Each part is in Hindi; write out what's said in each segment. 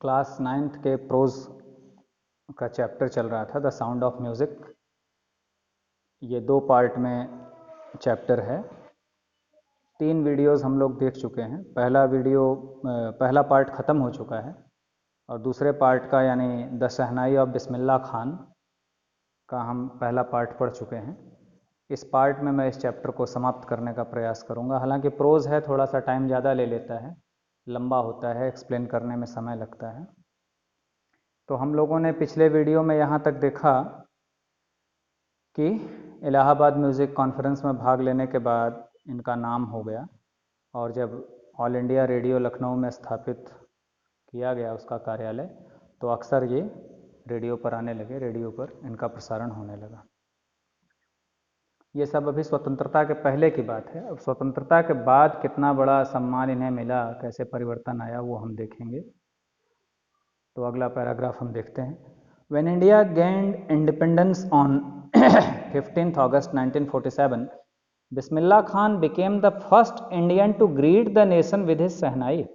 क्लास 9th के प्रोज का चैप्टर चल रहा था, द साउंड ऑफ म्यूज़िक। ये 2 पार्ट में चैप्टर है। 3 वीडियोस हम लोग देख चुके हैं। पहला पार्ट ख़त्म हो चुका है और दूसरे पार्ट का यानी the shehnai of Bismillah Khan का हम पहला पार्ट पढ़ चुके हैं। इस पार्ट में मैं इस चैप्टर को समाप्त करने का प्रयास करूंगा। हालांकि प्रोज है, थोड़ा सा टाइम ज़्यादा ले लेता है, लंबा होता है, एक्सप्लेन करने में समय लगता है। तो हम लोगों ने पिछले वीडियो में यहाँ तक देखा कि इलाहाबाद म्यूज़िक कॉन्फ्रेंस में भाग लेने के बाद इनका नाम हो गया और जब ऑल इंडिया रेडियो लखनऊ में स्थापित किया गया उसका कार्यालय, तो अक्सर ये रेडियो पर आने लगे, रेडियो पर इनका प्रसारण होने लगा। ये सब अभी स्वतंत्रता के पहले की बात है। अब स्वतंत्रता के बाद कितना बड़ा सम्मान इन्हें मिला, कैसे परिवर्तन आया, वो हम देखेंगे। तो अगला पैराग्राफ हम देखते हैं। When India gained independence on 15th August 1947, Bismillah Khan became the first Indian to greet the nation with his Sahnai.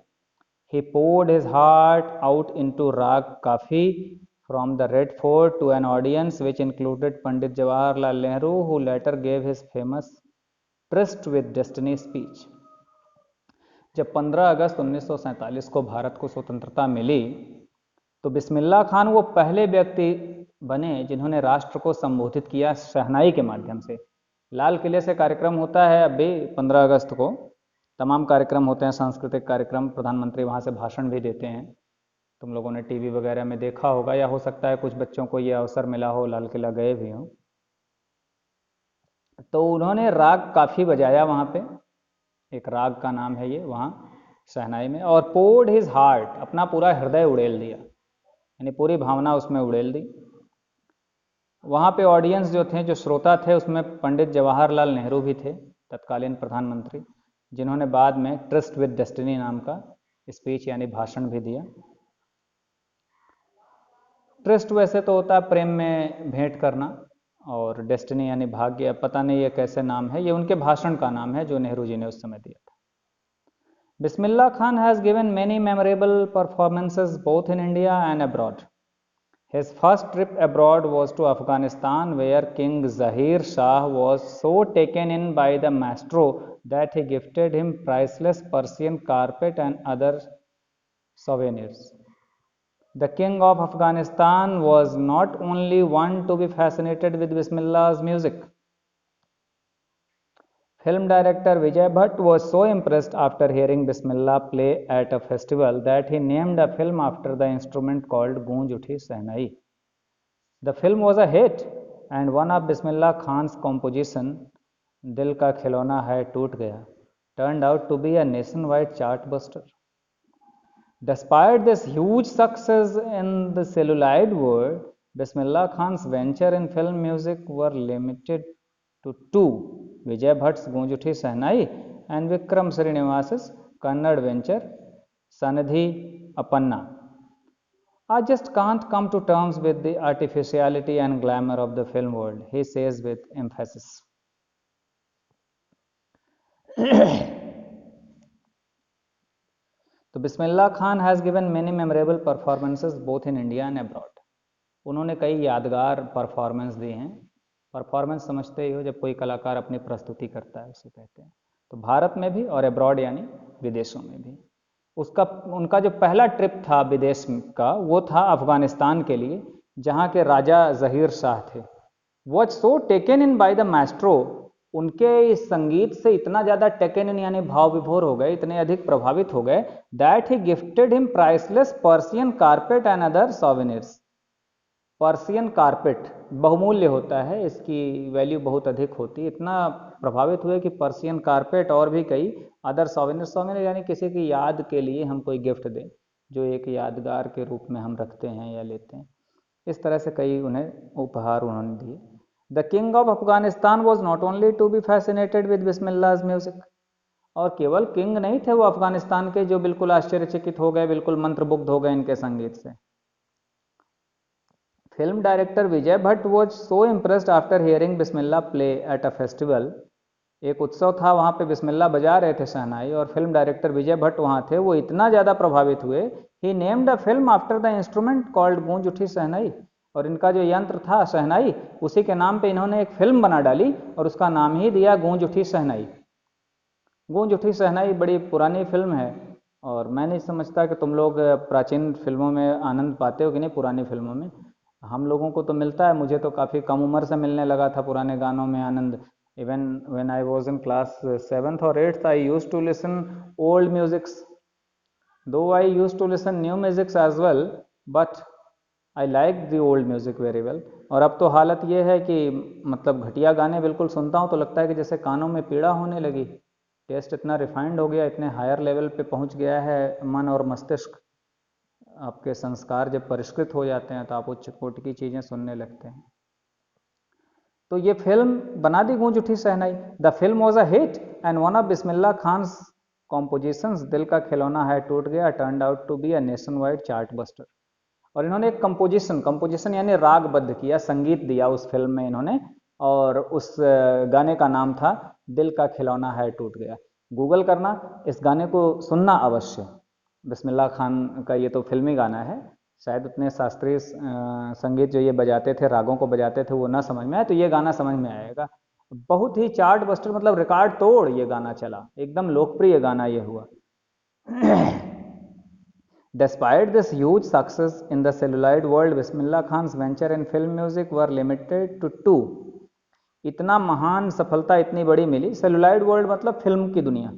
He poured his heart out into Rag Kafi from the Red Fort to an audience which included Pandit Jawaharlal Nehru, who later gave his famous Tryst with Destiny speech. जब 15 अगस्त 1947 को भारत को स्वतंत्रता मिली, तो बिस्मिल्लाह खान वो पहले व्यक्ति बने जिन्होंने राष्ट्र को संबोधित किया शहनाई के माध्यम से। लाल किले से कार्यक्रम होता है अभी 15 अगस्त को, तमाम कार्यक्रम होते हैं, सांस्कृतिक कार्यक्रम, प्रधानमंत्री वहाँ से भाषण भी देते हैं। तुम लोगों ने टीवी वगैरह में देखा होगा, या हो सकता है कुछ बच्चों को ये अवसर मिला हो, लाल किला गए भी हों। तो उन्होंने राग काफ़ी बजाया वहाँ पे, एक राग का नाम है ये वहाँ शहनाई में, और पोर्ड हिज हार्ट, अपना पूरा हृदय उड़ेल दिया, यानी पूरी भावना उसमें उड़ेल दी। वहाँ पे ऑडियंस जो थे, जो श्रोता थे, उसमें पंडित जवाहरलाल नेहरू भी थे, तत्कालीन प्रधानमंत्री, जिन्होंने बाद में ट्रस्ट विद डेस्टिनी नाम का स्पीच यानी भाषण भी दिया। ट्रस्ट वैसे तो होता है प्रेम में भेंट करना, और डेस्टिनी यानी भाग्य, पता नहीं ये कैसे नाम है, ये उनके भाषण का नाम है जो नेहरू जी ने उस समय दिया था। Bismillah Khan has given many memorable performances both in India and abroad. His first trip abroad was to Afghanistan, where King Zahir Shah was so taken in by the maestro that he gifted him priceless Persian carpet and other souvenirs. The King of Afghanistan was not only one to be fascinated with Bismillah's music. Film director Vijay Bhatt was so impressed after hearing Bismillah play at a festival that he named a film after the instrument called Goonj Uthi Sahnai. The film was a hit, and one of Bismillah Khan's composition, Dil Ka Khilona Hai Toot Gaya, turned out to be a nationwide chartbuster. Despite this huge success in the celluloid world, Bismillah Khan's venture in film music were limited to 2, Vijay Bhatt's Goonj Uthi Sahnai and Vikram Srinivas's Kannada venture Sanidhi Apanna. I just can't come to terms with the artificiality and glamour of the film world, he says with emphasis. तो Bismillah Khan has given many memorable performances both in India and abroad. उन्होंने कई यादगार परफॉर्मेंस दी हैं। परफॉर्मेंस समझते ही हो, जब कोई कलाकार अपनी प्रस्तुति करता है उसे कहते हैं। तो भारत में भी और अब्रॉड यानी विदेशों में भी। उनका जो पहला ट्रिप था विदेश का, वो था अफगानिस्तान के लिए, जहाँ के राजा जहीर शाह थे। Was so taken in by the maestro, उनके इस संगीत से इतना ज़्यादा टेकन इन यानी भाव विभोर हो गए, इतने अधिक प्रभावित हो गए, that he gifted him priceless Persian carpet and other souvenirs. Persian carpet बहुमूल्य होता है, इसकी वैल्यू बहुत अधिक होती है। इतना प्रभावित हुए कि पर्सियन कारपेट और भी कई अदर सोवेनियर यानी किसी की याद के लिए हम कोई गिफ्ट दें, जो एक यादगार के रूप में हम रखते हैं या लेते हैं। इस तरह से कई उन्हें उपहार उन्होंने दिए। The king of Afghanistan was not only to be fascinated with बिस्मिल्लाह's म्यूजिक, और केवल किंग नहीं थे वो अफगानिस्तान के जो बिल्कुल आश्चर्यचकित हो गए, बिल्कुल मंत्रमुग्ध हो गए इनके संगीत से। Film director Vijay Bhatt was so impressed after hearing Bismillah play at a festival एक उत्सव था, वहाँ पे बिस्मिल्लाह बजा रहे थे शहनाई, और फिल्म डायरेक्टर विजय भट्ट वहाँ थे। वो इतना ज़्यादा प्रभावित हुए, he named a film after the instrument called Goonj Uthi शहनाई। और इनका जो यंत्र था शहनाई, उसी के नाम पे इन्होंने एक फिल्म बना डाली और उसका नाम ही दिया गूंज उठी शहनाई। गूंज उठी शहनाई बड़ी पुरानी फिल्म है, और मैं नहीं समझता कि तुम लोग प्राचीन फिल्मों में आनंद पाते हो कि नहीं। पुरानी फिल्मों में हम लोगों को तो मिलता है, मुझे तो काफ़ी कम उम्र से मिलने लगा था पुराने गानों में आनंद। Even when I was in class 7th or 8th I used to listen old musics, though I used to listen new musics as well, but I like the old music very well. और अब तो हालत ये है कि मतलब घटिया गाने बिल्कुल सुनता हूँ तो लगता है कि जैसे कानों में पीड़ा होने लगी। टेस्ट इतना रिफाइंड हो गया, इतने हायर लेवल पे पहुंच गया है मन और मस्तिष्क। आपके संस्कार जब परिष्कृत हो जाते हैं तो आप उच्च कोटि की चीज़ें सुनने लगते हैं। तो ये फिल्म बना दी Goonj Uthi Shehnai. The film was a hit and one of Bismillah Khan's compositions, दिल का खिलौना है टूट गया, turned out to be a nationwide chart buster. और इन्होंने एक कंपोजिशन, कंपोजिशन यानी रागबद्ध किया, संगीत दिया उस फिल्म में इन्होंने, और उस गाने का नाम था दिल का खिलौना है टूट गया। गूगल करना, इस गाने को सुनना अवश्य। बिस्मिल्लाह खान का ये तो फिल्मी गाना है, शायद उतने शास्त्रीय संगीत जो ये बजाते थे, रागों को बजाते थे, वो ना समझ में आए, तो ये गाना समझ में आएगा। बहुत ही चार्ट बस्टर, मतलब रिकॉर्ड तोड़ ये गाना चला, एकदम लोकप्रिय गाना ये हुआ। Despite this huge success in the celluloid world, Bismillah Khan's venture in film music were limited to two. इतना महान सफलता इतनी बड़ी मिली, सेलुलॉइड वर्ल्ड मतलब फिल्म की दुनिया।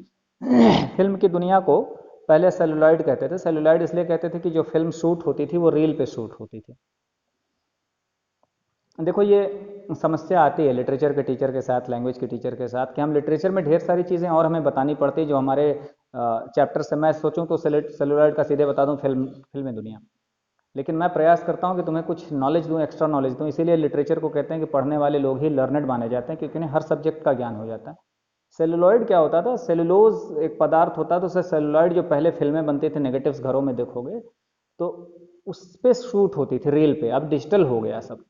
फिल्म की दुनिया को पहले सेलुलॉइड कहते थे। सेलुलॉइड इसलिए कहते थे कि जो फिल्म शूट होती थी वो रील पे शूट होती थी। देखो ये समस्या आती है लिटरेचर के टीचर के साथ, लैंग्वेज के टीचर के साथ, कि हम लिटरेचर में ढेर सारी चीज़ें और हमें बतानी पड़ती जो हमारे चैप्टर से मैं सोचूं तो सेलुलॉइड का सीधे बता दूं फिल्म दुनिया। लेकिन मैं प्रयास करता हूं कि तुम्हें कुछ नॉलेज दूं, एक्स्ट्रा नॉलेज दूं। इसीलिए लिटरेचर को कहते हैं कि पढ़ने वाले लोग ही लर्नेड माने जाते हैं, क्योंकि उन्हें हर सब्जेक्ट का ज्ञान हो जाता है। सेलुलॉइड क्या होता था? सेलुलोज एक पदार्थ होता था, उससे सेलुलॉइड जो पहले फिल्में बनती थी, नेगेटिव्स घरों में देखोगे तो उस पर शूट होती थी रील पे। अब डिजिटल हो गया सब,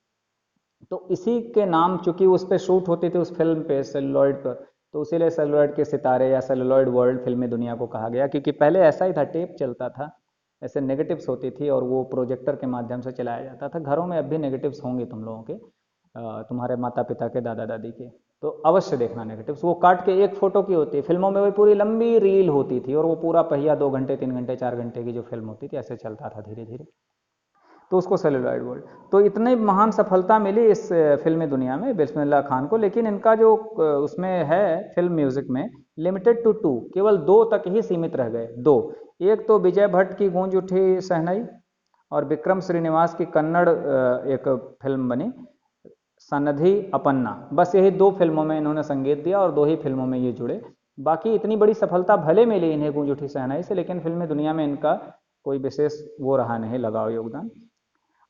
तो इसी के नाम, चूंकि उस पर शूट होती थी उस फिल्म पे सेलुलॉइड पर, तो इसीलिए सेलुलॉइड के सितारे या सेलुलॉइड वर्ल्ड फिल्मी दुनिया को कहा गया। क्योंकि पहले ऐसा ही था, टेप चलता था, ऐसे नेगेटिव्स होती थी और वो प्रोजेक्टर के माध्यम से चलाया जाता था। घरों में अब भी नेगेटिव्स होंगे तुम लोगों के, तुम्हारे माता पिता के, दादा दादी के, तो अवश्य देखना नेगेटिव्स। वो काट के एक फोटो की होती है, फिल्मों में वो पूरी लंबी रील होती थी और वो पूरा पहिया 2 घंटे 3 घंटे 4 घंटे की जो फिल्म होती थी, ऐसे चलता था धीरे धीरे। तो उसको सेलुलॉइड वर्ल्ड। तो इतनी महान सफलता मिली इस फिल्मी दुनिया में बिस्मिल्लाह खान को, लेकिन इनका जो उसमें है फिल्म म्यूजिक में, लिमिटेड टू टू, केवल 2 तक ही सीमित रह गए। 2, एक तो विजय भट्ट की गूंज उठी शहनाई, और विक्रम श्रीनिवास की कन्नड़ एक फिल्म बनी सनधि अपन्ना। बस यही 2 फिल्मों में इन्होंने संगीत दिया और 2 ही फिल्मों में ये जुड़े। बाकी इतनी बड़ी सफलता भले मिली इन्हें गूंज उठी शहनाई से, लेकिन फिल्मी दुनिया में इनका कोई विशेष वो रहा नहीं, लगाव, योगदान।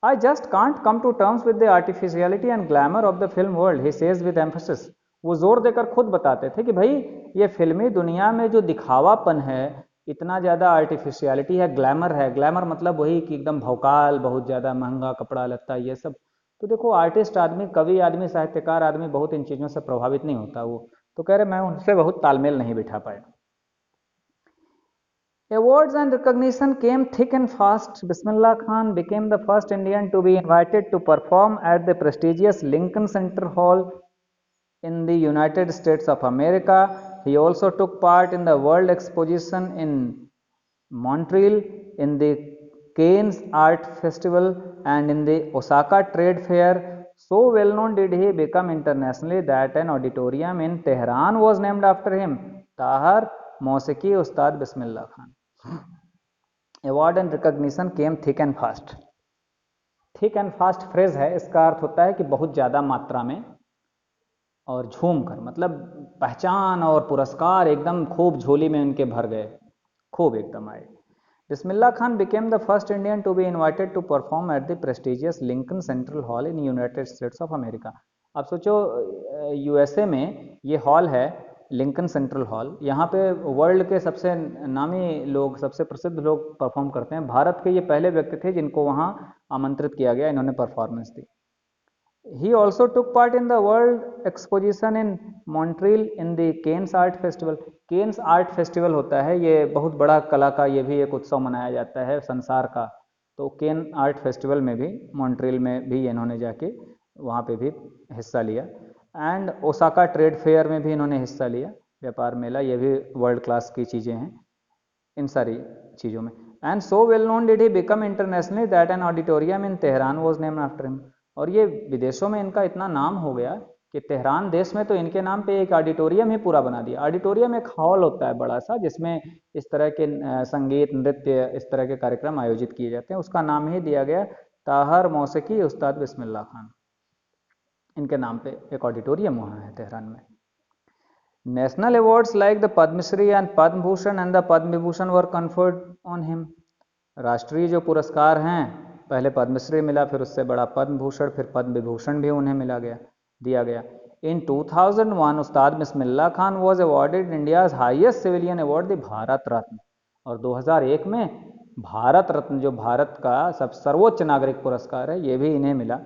I just can't come to terms with the artificiality and glamour of the film world, he says with emphasis. वो जोर देकर खुद बताते थे कि भाई ये फिल्मी दुनिया में जो दिखावापन है, इतना ज़्यादा आर्टिफिशियलिटी है, ग्लैमर है। ग्लैमर मतलब वही कि एकदम भौकाल, बहुत ज़्यादा महंगा कपड़ा लत्ता, ये सब। तो देखो आर्टिस्ट आदमी, कवि आदमी, साहित्यकार आदमी बहुत इन चीज़ों से प्रभावित नहीं होता। वो तो कह रहे मैं उनसे बहुत तालमेल नहीं बिठा पाया। Awards and recognition came thick and fast. Bismillah Khan became the first Indian to be invited to perform at the prestigious Lincoln Center Hall in the United States of America. He also took part in the World Exposition in Montreal, in the Cannes Art Festival, and in the Osaka Trade Fair. So well known did he become internationally that an auditorium in Tehran was named after him. Tahar मौसीकी Ustad Bismillah Khan. Award and recognition came thick and fast. Thick and fast phrase है, इसका अर्थ होता है कि बहुत ज़्यादा मात्रा में और झूम कर, मतलब पहचान और पुरस्कार एकदम खूब झोली में उनके भर गए, खूब एकदम आए। Bismillah Khan became the first Indian to be invited to perform at the prestigious Lincoln Central Hall in United States of America. आप सोचो यूएसए में ये हॉल है, लिंकन सेंट्रल हॉल। यहाँ पे वर्ल्ड के सबसे नामी लोग, सबसे प्रसिद्ध लोग परफॉर्म करते हैं। भारत के ये पहले व्यक्ति थे जिनको वहाँ आमंत्रित किया गया, इन्होंने performance the. He also took part in the World Exposition in Montreal in the Cannes Art Festival. Cannes art festival होता है, ये बहुत बड़ा कला का ये भी एक उत्सव मनाया जाता है संसार का। तो केन आर्ट फेस्टिवल में भी, मॉन्ट्रियल में भी इन्होंने जाके वहाँ पे भी हिस्सा लिया। एंड ओसाका ट्रेड फेयर में भी इन्होंने हिस्सा लिया, व्यापार मेला, ये भी वर्ल्ड क्लास की चीज़ें हैं इन सारी चीज़ों में। And so well known did he become internationally that an auditorium in Tehran was named after him. और ये विदेशों में इनका इतना नाम हो गया कि तेहरान देश में तो इनके नाम पे एक ऑडिटोरियम ही पूरा बना दिया। ऑडिटोरियम एक हॉल होता है बड़ा सा, जिसमें इस तरह के संगीत, नृत्य, इस तरह के कार्यक्रम आयोजित किए जाते हैं। उसका नाम ही दिया गया ताहर मौसीकी उस्ताद बिस्मिल्लाह खान, इनके नाम पे एक ऑडिटोरियम वहाँ है तेहरान में। National awards like the Padmashri and Padma Bhushan and the Padma Vibhushan were conferred on him. राष्ट्रीय जो पुरस्कार हैं, पहले पद्मश्री मिला, फिर उससे बड़ा पद्म भूषण, फिर पद्म विभूषण भी उन्हें दिया गया। In 2001 Ustad Bismillah Khan was awarded India's highest civilian award the Bharat Ratna. और 2001 में भारत रत्न, जो भारत का सब सर्वोच्च नागरिक पुरस्कार है, ये भी इन्हें मिला।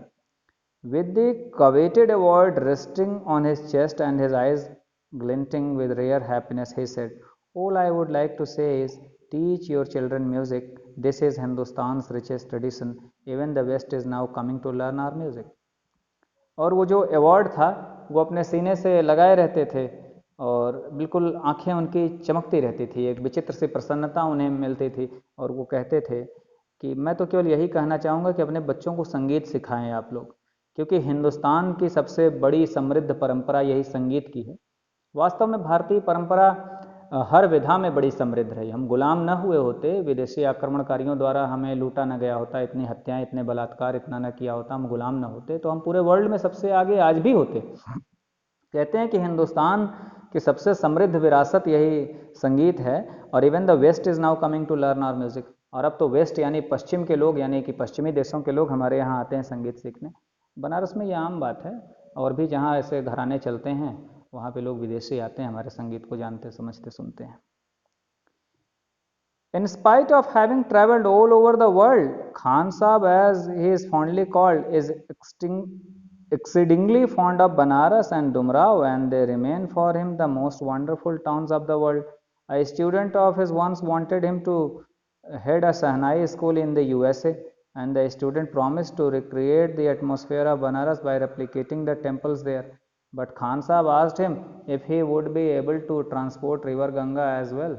With the coveted award resting on his chest and his eyes glinting with rare happiness, he said, all I would like to say is teach your children music. This is Hindustan's richest tradition. Even the West is now coming to learn our music. और वो जो अवार्ड था वो अपने सीने से लगाए रहते थे और बिल्कुल आंखें उनकी चमकती रहती थी, एक विचित्र सी प्रसन्नता उन्हें मिलती थी। और वो कहते थे कि मैं तो केवल यही कहना चाहूँगा कि अपने बच्चों को संगीत सिखाएं आप लोग, क्योंकि हिंदुस्तान की सबसे बड़ी समृद्ध परंपरा यही संगीत की है। वास्तव में भारतीय परंपरा हर विधा में बड़ी समृद्ध रही। हम गुलाम न हुए होते, विदेशी आक्रमणकारियों द्वारा हमें लूटा न गया होता, इतनी हत्याएं, इतने बलात्कार इतना न किया होता, हम गुलाम न होते, तो हम पूरे वर्ल्ड में सबसे आगे आज भी होते। कहते हैं कि हिंदुस्तान की सबसे समृद्ध विरासत यही संगीत है। और even the west is now coming to learn our music. और अब तो वेस्ट यानी पश्चिम के लोग, यानी कि पश्चिमी देशों के लोग हमारे यहाँ आते हैं संगीत सीखने। बनारस में ये आम बात है, और भी जहाँ ऐसे घराने चलते हैं वहाँ पे लोग विदेशी आते हैं, हमारे संगीत को जानते, समझते, सुनते हैं। In spite of having traveled all over the world, Khan Sahib, as he is fondly called, is exceedingly fond of Banaras and Dumrao, and they remain for him the most wonderful towns of the world. A student of his once wanted him to head a Sahnai school in the USA, and the student promised to recreate the atmosphere of Banaras by replicating the temples there. But Khan Sahib asked him if he would be able to transport river Ganga as well.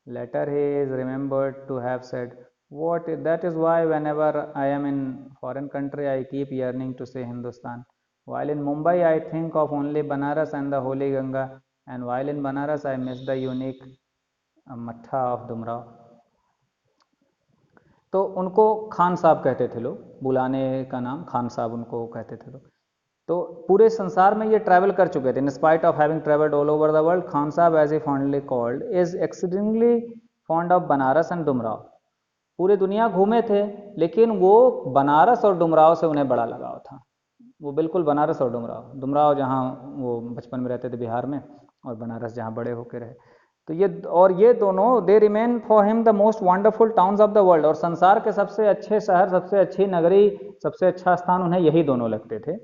Later he is remembered to have said, that is why whenever I am in foreign country I keep yearning to see Hindustan. While in Mumbai I think of only Banaras and the holy Ganga, and while in Banaras I miss the unique matha of Dumrao. तो उनको खान साहब कहते थे लोग, बुलाने का नाम खान साहब उनको कहते थे लोग। तो पूरे संसार में ये ट्रैवल कर चुके थे। In spite of having travelled all over the world, Khan Sahab as a fondly called is accidentally fond of Banaras and Dumraon. पूरे दुनिया घूमे थे, लेकिन वो बनारस और डुमराव से उन्हें बड़ा लगाव था। वो बिल्कुल बनारस और डुमराव जहाँ वो बचपन में रहते थे बिहार में, और बनारस जहाँ बड़े होकर रहे। तो ये दोनों, they remain for him the most wonderful towns of the world. और संसार के सबसे अच्छे शहर, सबसे अच्छी नगरी, सबसे अच्छा स्थान उन्हें यही दोनों लगते थे।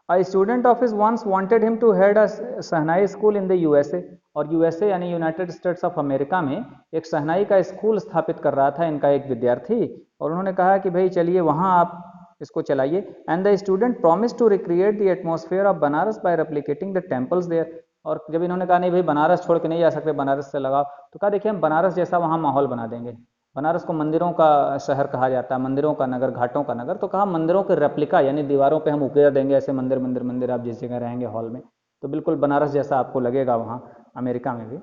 A student of his once wanted him to head a shehnai school in the USA, और USA यानी यूनाइटेड स्टेट्स ऑफ अमेरिका में एक शहनाई का स्कूल स्थापित कर रहा था इनका एक विद्यार्थी, और उन्होंने कहा कि भाई चलिए वहाँ आप इसको चलाइए। And the student promise to recreate the atmosphere of Banaras by replicating the temples there. और जब इन्होंने कहा नहीं भाई बनारस छोड़ के नहीं जा सकते, बनारस से लगाओ, तो कहा देखिए हम बनारस जैसा वहाँ माहौल बना देंगे। बनारस को मंदिरों का शहर कहा जाता है, मंदिरों का नगर, घाटों का नगर। तो कहा मंदिरों के रेप्लिका यानी दीवारों पे हम उकेर देंगे ऐसे मंदिर मंदिर मंदिर, आप जिस जगह रहेंगे हॉल में, तो बिल्कुल बनारस जैसा आपको लगेगा वहाँ अमेरिका में भी।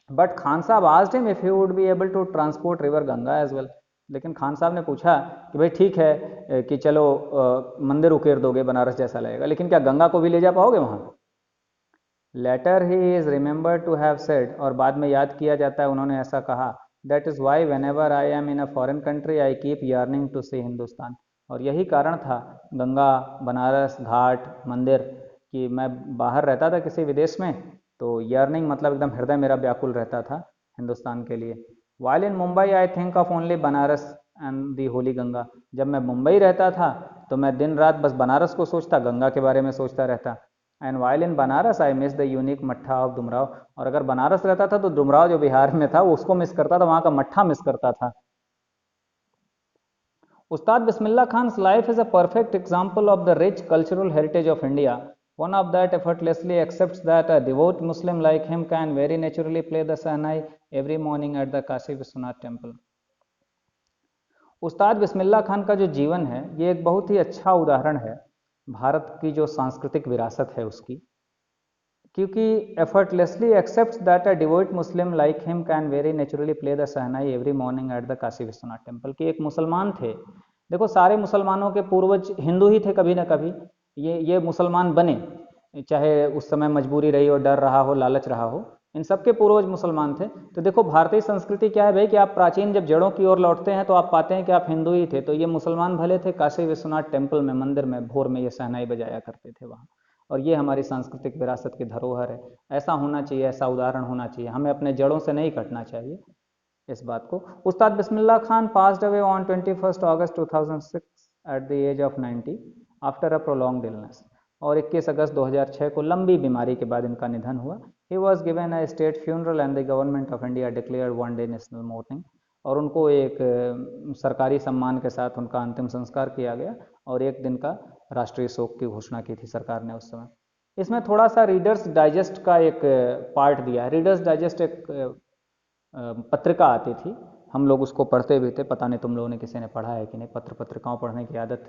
But Khan Sahab asked him if he would be able to transport river Ganga as well. लेकिन खान साहब ने पूछा कि भाई ठीक है कि चलो मंदिर उकेर दोगे, बनारस जैसा लगेगा, लेकिन क्या गंगा को भी ले जा पाओगे वहाँ? Later he is remembered to have said, और बाद में याद किया जाता है उन्होंने ऐसा कहा, that is why whenever I am in a foreign country I keep yearning to see Hindustan. और यही कारण था गंगा, बनारस, घाट, मंदिर, कि मैं बाहर रहता था किसी विदेश में तो यर्निंग मतलब एकदम हृदय मेरा व्याकुल रहता था हिंदुस्तान के लिए। While in Mumbai I think of only Banaras and the Holi Ganga. जब मैं मुंबई रहता था तो मैं दिन रात बस बनारस को सोचता, गंगा के बारे में सोचता रहता। And while in Banaras I miss the unique मट्ठा ऑफ डुमराव। और अगर बनारस रहता था तो डुमराव जो बिहार में था उसको मिस करता था, वहाँ का मट्ठा मिस करता था। Ustad Bismillah Khan's life is a perfect example of the rich cultural heritage of India. One of that effortlessly accepts that a devout Muslim like him can very naturally play the Sahnai every morning at the Kashi Vishwanath temple. उस्ताद बिस्मिल्लाह खान का जो जीवन है ये एक बहुत ही अच्छा उदाहरण है भारत की जो सांस्कृतिक विरासत है उसकी, क्योंकि effortlessly accepts that a devote Muslim like him can very naturally play the shehnai every morning at the Kashi Vishwanath temple. कि एक मुसलमान थे, देखो सारे मुसलमानों के पूर्वज हिंदू ही थे कभी ना कभी, ये मुसलमान बने, चाहे उस समय मजबूरी रही हो, डर रहा हो, लालच रहा हो, इन सबके पूर्वज मुसलमान थे। तो देखो भारतीय संस्कृति क्या है भाई कि आप प्राचीन जब जड़ों की ओर लौटते हैं तो आप पाते हैं कि आप हिंदू ही थे। तो ये मुसलमान भले थे, काशी विश्वनाथ टेम्पल में, मंदिर में भोर में ये सहनाई बजाया करते थे वहाँ। और ये हमारी सांस्कृतिक विरासत की धरोहर है। ऐसा होना चाहिए, ऐसा उदाहरण होना चाहिए, हमें अपने जड़ों से नहीं कटना चाहिए इस बात को। Ustad Bismillah Khan passed away on 21 August 2006 at the age of 90 after a prolonged illness. और 21 अगस्त 2006 को लंबी बीमारी के बाद इनका निधन हुआ। He was given a state funeral and the government of India declared one day national morning. और उनको एक सरकारी सम्मान के साथ उनका अंतिम संस्कार किया गया और एक दिन का राष्ट्रीय शोक की घोषणा की थी सरकार ने उस समय। इसमें थोड़ा सा रीडर्स डाइजेस्ट का एक पार्ट दिया है। रीडर्स डाइजेस्ट एक पत्रिका आती थी, हम लोग उसको पढ़ते भी थे। पता नहीं तुम लोगों ने किसी ने पढ़ा है कि नहीं, पत्रिकाओं पढ़ने की आदत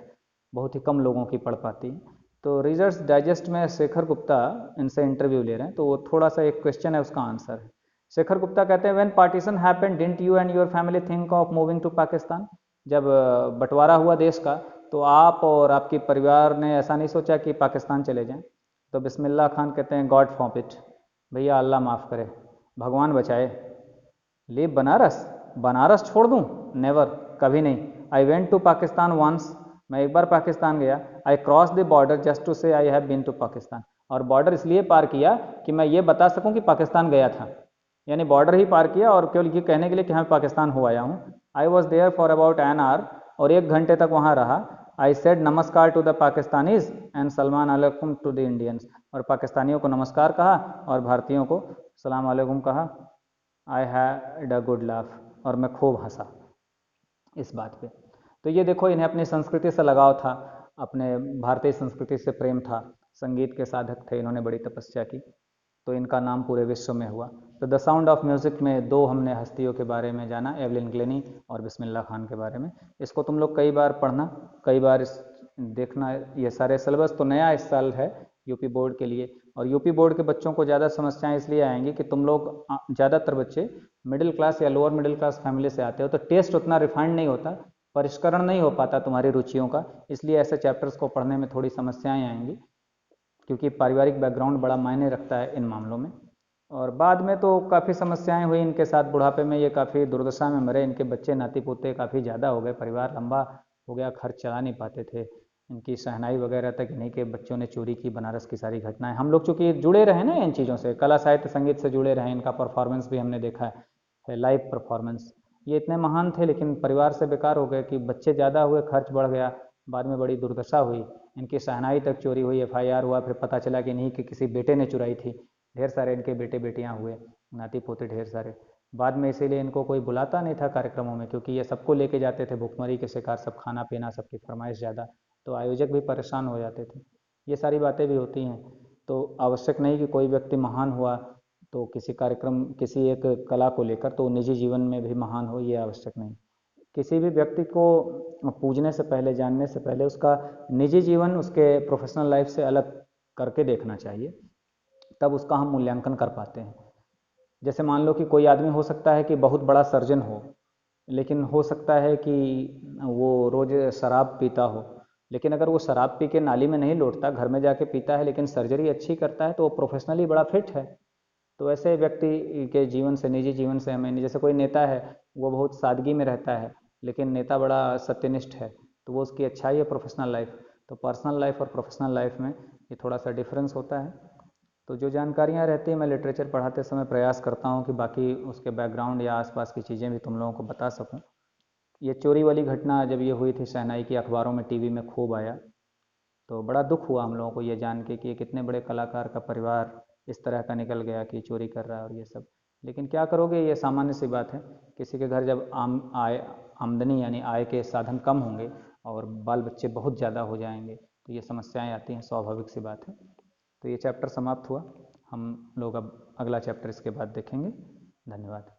बहुत ही कम लोगों की पढ़ पाती है। तो रीडर्स डाइजेस्ट में शेखर गुप्ता इनसे इंटरव्यू ले रहे हैं, तो वो थोड़ा सा एक क्वेश्चन है, उसका आंसर है। शेखर गुप्ता कहते हैं, when partition happened didn't you and your family think of moving to Pakistan. जब बंटवारा हुआ देश का तो आप और आपके परिवार ने ऐसा नहीं सोचा कि पाकिस्तान चले जाएं। तो बिस्मिल्लाह खान कहते हैं, गॉड फॉर इट, भैया अल्लाह माफ़ करे, भगवान बचाए। लीव बनारस, बनारस छोड़ दूं? नेवर, कभी नहीं। I went to Pakistan once, मैं एक बार पाकिस्तान गया। I cross the border just to say I have been to Pakistan. और बॉर्डर इसलिए पार किया कि मैं ये बता सकूं कि पाकिस्तान गया था, यानी बॉर्डर ही पार किया और केवल ये कहने के लिए कि मैं पाकिस्तान हो आया हूँ। I was there for about an hour, और 1 घंटे तक वहाँ रहा। I said namaskar to the Pakistanis and salaam alaikum to the Indians. और पाकिस्तानियों को नमस्कार कहा और भारतीयों को सलाम अलैकुम कहा। I had a good laugh, और मैं खूब हंसा इस बात पे। तो ये देखो, इन्हें अपनी संस्कृति से लगाव था, अपने भारतीय संस्कृति से प्रेम था, संगीत के साधक थे, इन्होंने बड़ी तपस्या की, तो इनका नाम पूरे विश्व में हुआ। तो द साउंड ऑफ म्यूज़िक में 2 हमने हस्तियों के बारे में जाना, एवलिन ग्लेनी और बिस्मिल्लाह खान के बारे में। इसको तुम लोग कई बार पढ़ना, कई बार देखना। ये सारे सिलेबस तो नया इस साल है यूपी बोर्ड के लिए, और यूपी बोर्ड के बच्चों को ज़्यादा समस्याएं इसलिए आएंगी कि तुम लोग ज़्यादातर बच्चे मिडिल क्लास या लोअर मिडिल क्लास फैमिली से आते हो, तो टेस्ट उतना रिफाइंड नहीं होता, परिष्करण नहीं हो पाता तुम्हारी रुचियों का, इसलिए ऐसे चैप्टर्स को पढ़ने में थोड़ी समस्याएं आएंगी, क्योंकि पारिवारिक बैकग्राउंड बड़ा मायने रखता है इन मामलों में। और बाद में तो काफ़ी समस्याएं हुई इनके साथ, बुढ़ापे में ये काफ़ी दुर्दशा में मरे, इनके बच्चे नाती पोते काफ़ी ज़्यादा हो गए, परिवार लंबा हो गया, खर्च चला नहीं पाते थे। इनकी शहनाई वगैरह तक इन्हीं के बच्चों ने चोरी की, बनारस की सारी घटनाएं। हम लोग चूँकि जुड़े रहे ना इन चीज़ों से, कला साहित्य संगीत से जुड़े रहे, इनका परफॉर्मेंस भी हमने देखा है, लाइव परफॉर्मेंस। ये इतने महान थे लेकिन परिवार से बेकार हो गए कि बच्चे ज़्यादा हुए, खर्च बढ़ गया, बाद में बड़ी दुर्दशा हुई, इनकी शहनाई तक चोरी हुई, एफआईआर हुआ, फिर पता चला कि इन्हीं के किसी बेटे ने चुराई थी। ढेर सारे इनके बेटे बेटियां हुए, नाती पोते ढेर सारे। बाद में इसीलिए इनको कोई बुलाता नहीं था कार्यक्रमों में, क्योंकि ये सबको लेके जाते थे, भुखमरी के शिकार, सब खाना पीना, सबकी फरमाइश ज़्यादा, तो आयोजक भी परेशान हो जाते थे। ये सारी बातें भी होती हैं। तो आवश्यक नहीं कि कोई व्यक्ति महान हुआ तो किसी कार्यक्रम, किसी एक कला को लेकर तो निजी जीवन में भी महान हो, ये आवश्यक नहीं। किसी भी व्यक्ति को पूजने से पहले, जानने से पहले उसका निजी जीवन उसके प्रोफेशनल लाइफ से अलग करके देखना चाहिए, तब उसका हम मूल्यांकन कर पाते हैं। जैसे मान लो कि कोई आदमी हो सकता है कि बहुत बड़ा सर्जन हो, लेकिन हो सकता है कि वो रोज़ शराब पीता हो, लेकिन अगर वो शराब पी के नाली में नहीं लौटता, घर में जाके पीता है, लेकिन सर्जरी अच्छी करता है, तो वो प्रोफेशनली बड़ा फिट है। तो ऐसे व्यक्ति के जीवन से, निजी जीवन से हमें, जैसे कोई नेता है, वो बहुत सादगी में रहता है, लेकिन नेता बड़ा सत्यनिष्ठ है, तो वो उसकी अच्छाई है प्रोफेशनल लाइफ। तो पर्सनल लाइफ और प्रोफेशनल लाइफ में ये थोड़ा सा डिफरेंस होता है। तो जो जानकारियाँ रहती हैं, मैं लिटरेचर पढ़ाते समय प्रयास करता हूँ कि बाकी उसके बैकग्राउंड या आसपास की चीज़ें भी तुम लोगों को बता सकूँ। ये चोरी वाली घटना जब ये हुई थी शहनाई की, अखबारों में, टीवी में खूब आया, तो बड़ा दुख हुआ हम लोगों को ये जान के कि ये कितने बड़े कलाकार का परिवार इस तरह का निकल गया कि चोरी कर रहा है और ये सब। लेकिन क्या करोगे, ये सामान्य सी बात है। किसी के घर जब आमदनी यानी आय के साधन कम होंगे और बाल बच्चे बहुत ज़्यादा हो जाएंगे तो ये समस्याएं आती हैं, स्वाभाविक सी बात है। तो ये चैप्टर समाप्त हुआ। हम लोग अब अगला चैप्टर इसके बाद देखेंगे। धन्यवाद।